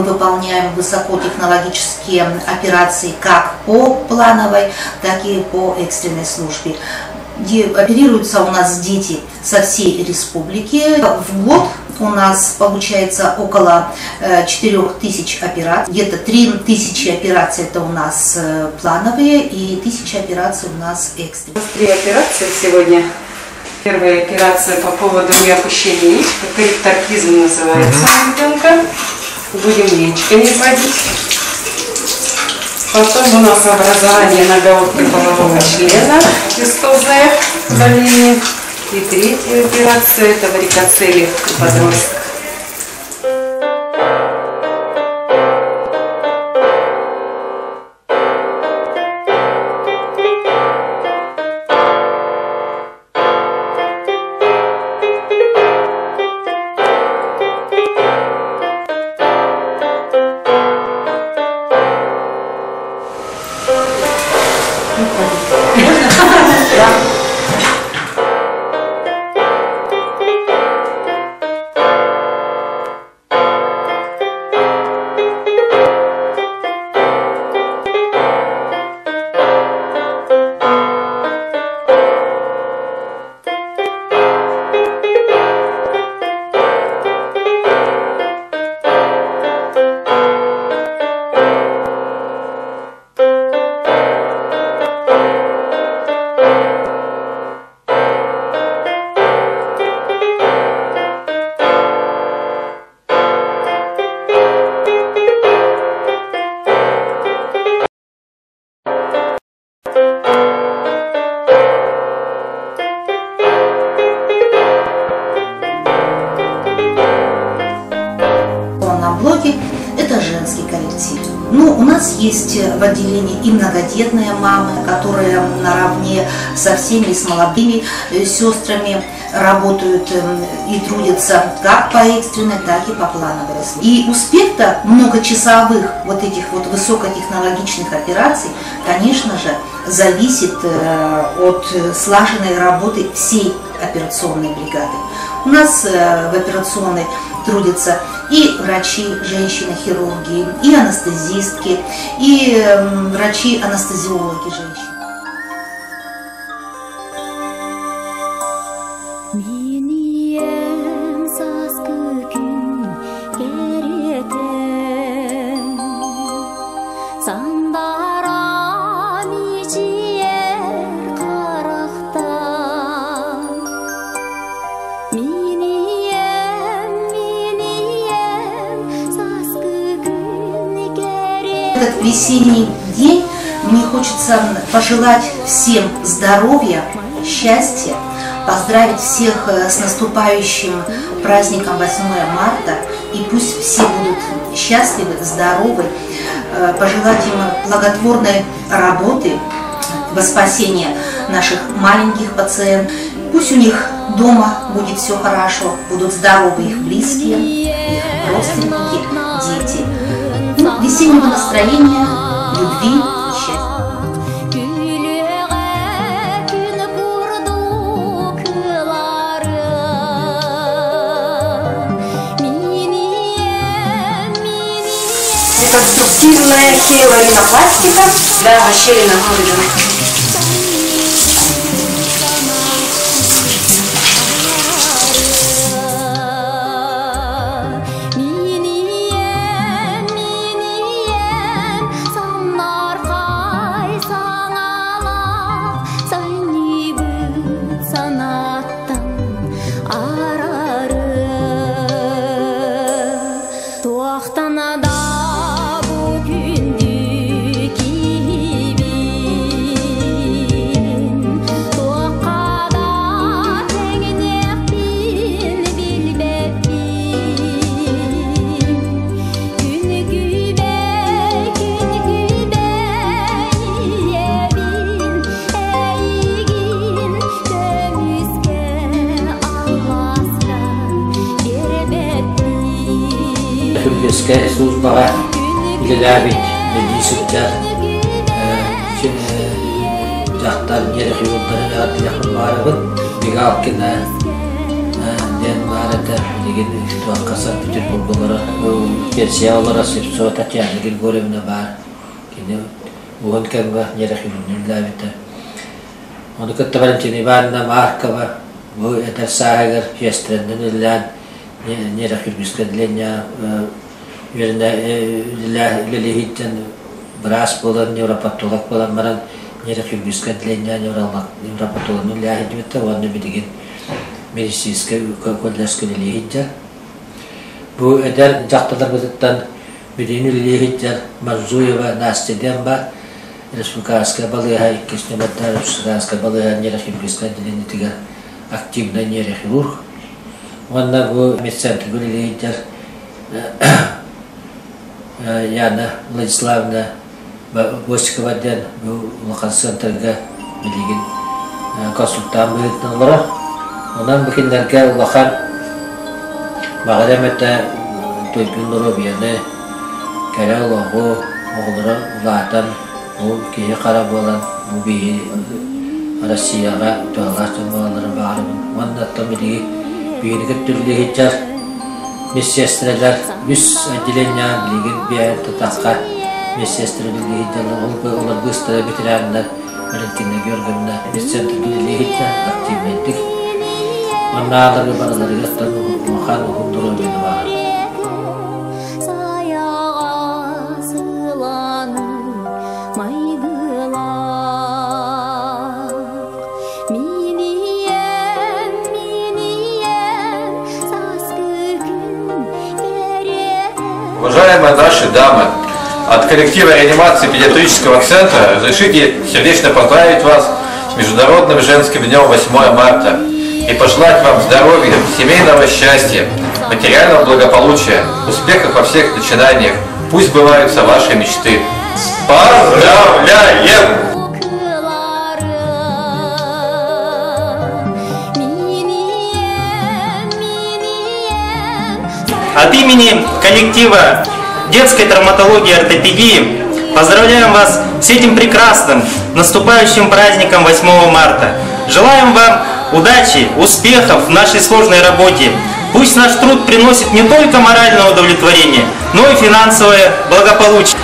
выполняем высокотехнологические операции как по плановой, так и по экстренной службе. Оперируются у нас дети со всей республики. В год у нас получается около 4000 операций. Где-то 3000 операций это у нас плановые и 1000 операций у нас экстренные. 3 операции сегодня. Первая операция по поводу неопущения яичка, корректоркизм называется у ребенка. Будем яичками вводить. Потом у нас образование наговорки полового члена, кистозное удаление. И третья операция это варикоцеле у подростка. Это женский коллектив. Ну, у нас есть в отделении и многодетные мамы, которые наравне со всеми, с молодыми сестрами работают и трудятся как по экстренной, так и по плановой службе. И успех-то многочасовых вот этих вот высокотехнологичных операций, конечно же, зависит от слаженной работы всей операционной бригады. У нас в операционной трудятся и врачи, женщины-хирурги, и анестезистки, и врачи-анестезиологи женщины. Этот весенний день мне хочется пожелать всем здоровья, счастья, поздравить всех с наступающим праздником 8 марта, и пусть все будут счастливы, здоровы, пожелать им благотворной работы во спасение наших маленьких пациентов. Пусть у них дома будет все хорошо, будут здоровы их близкие, их родственники, дети. Весеннего настроения, любви и счастья. Реконструктивная хейлоринопластика для расщелины груди. Türkiye службаға үлеләбит, медиситтер, жақтар, нерехи олдары, телефон барыбын, бега алып келді, Ден барата деген туаккаса Петербургlara Персиялара сепсо Татьяна Григорьевна бар. Кине угон кемга нерехилин лавита. Он кытта Валентина Ивановна Маркова, бу это сагер фестренден иллян нерехилбискедления верна лилихиттен брас болан невропатолог болан маран нерехилбискедления невропатолог лилихитте ванны бидеген медицинская коллежская лилихитте. Бу эдер жакталар бузуттан бидени лилихиттер Марзуева Настя Демба республиканская балыга иккеснебаттар республиканская балыга нейрохирургическая активный нейрохирург. Онна бу медцентр лилихиттер Яна Владиславовна Босикова ден бу локал центрга билеген консультант булыттылар. Онан букиндерге улахан Магадамета Тойпинлоро бияны кәрі ұлағу оғылыры ұлағатан ол кейі қара болан ұбейі Россияға туағатын болалары бағарымын. Оннаттан білігі бейінігіт түрлі хеджар медсестрелер үс отделения білеген бейінті таққа медсестрелер білгі хеджарлар олар быстыры ветерандар Валентина Георгиевна медцентр білгі хеджар активнеттік. Onlarla baraları yattan makan hunduru beni var. Уважаемые наши дамы, от коллектива реанимации педиатрического центра разрешите сердечно поздравить вас с Международным женским днем 8 марта. И пожелать вам здоровья, семейного счастья, материального благополучия, успехов во всех начинаниях. Пусть сбываются ваши мечты. Поздравляем! От имени коллектива детской травматологии и ортопедии поздравляем вас с этим прекрасным наступающим праздником 8 марта. Желаем вам удачи, успехов в нашей сложной работе. Пусть наш труд приносит не только моральное удовлетворение, но и финансовое благополучие.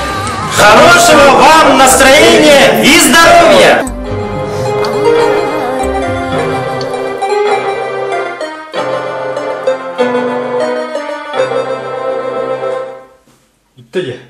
Хорошего вам настроения и здоровья! 이때게